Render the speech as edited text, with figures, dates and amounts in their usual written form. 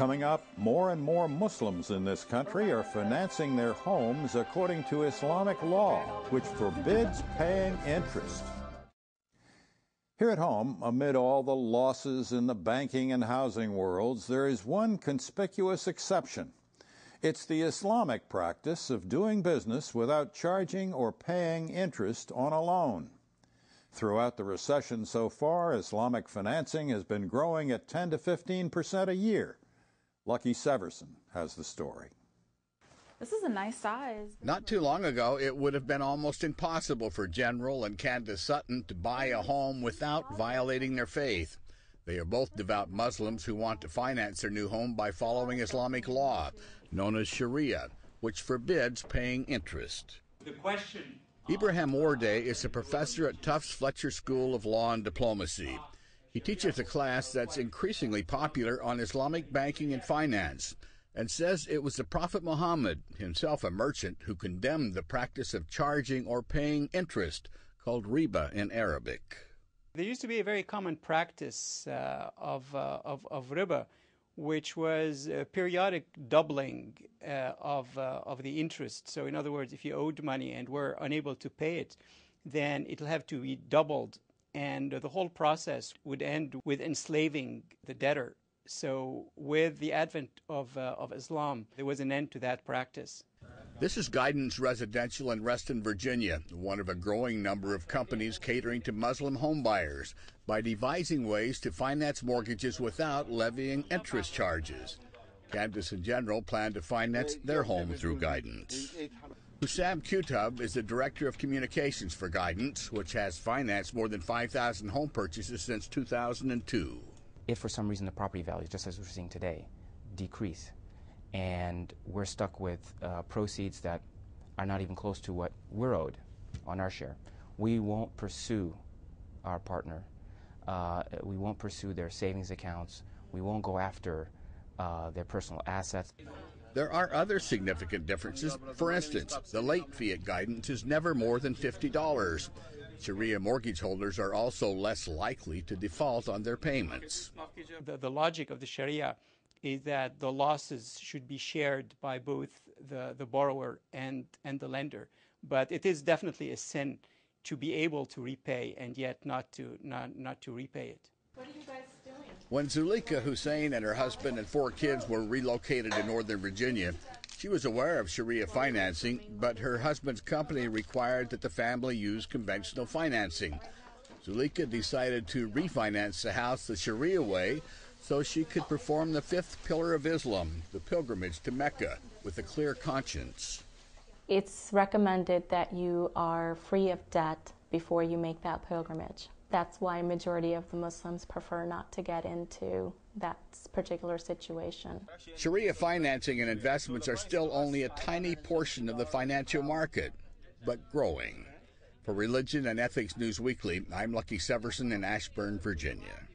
Coming up, more and more Muslims in this country are financing their homes according to Islamic law, which forbids paying interest. Here at home, amid all the losses in the banking and housing worlds, there is one conspicuous exception. It's the Islamic practice of doing business without charging or paying interest on a loan. Throughout the recession so far, Islamic financing has been growing at 10 to 15% a year. Lucky Severson has the story. This is a nice size. Not too long ago, it would have been almost impossible for General and Candace Sutton to buy a home without violating their faith. They are both devout Muslims who want to finance their new home by following Islamic law, known as Sharia, which forbids paying interest. Ibrahim Warday is a professor at Tufts Fletcher School of Law and Diplomacy. He teaches a class that's increasingly popular on Islamic banking and finance, and says it was the Prophet Muhammad, himself a merchant, who condemned the practice of charging or paying interest, called riba in Arabic. There used to be a very common practice of riba, which was a periodic doubling of the interest. So in other words, if you owed money and were unable to pay it, then it'll have to be doubled, and the whole process would end with enslaving the debtor. So with the advent of Islam, there was an end to that practice. This is Guidance Residential in Reston, Virginia, one of a growing number of companies catering to Muslim homebuyers by devising ways to finance mortgages without levying interest charges. Candace and General plan to finance their home through Guidance. Hussam Qutub is the Director of Communications for Guidance, which has financed more than 5,000 home purchases since 2002. If for some reason the property values, just as we're seeing today, decrease, and we're stuck with proceeds that are not even close to what we're owed on our share, we won't pursue our partner. We won't pursue their savings accounts. We won't go after their personal assets. There are other significant differences. For instance, the late fee at Guidance is never more than $50. Sharia mortgage holders are also less likely to default on their payments. The logic of the Sharia is that the losses should be shared by both the borrower and the lender. But it is definitely a sin to be able to repay and yet not to repay it. What are you guys doing? When Zulika Hussein and her husband and 4 kids were relocated to Northern Virginia, she was aware of Sharia financing, but her husband's company required that the family use conventional financing. Zulika decided to refinance the house the Sharia way so she could perform the 5th pillar of Islam, the pilgrimage to Mecca, with a clear conscience. It's recommended that you are free of debt before you make that pilgrimage. That's why a majority of the Muslims prefer not to get into that particular situation. Sharia financing and investments are still only a tiny portion of the financial market, but growing. For Religion and Ethics News Weekly, I'm Lucky Severson in Ashburn, Virginia.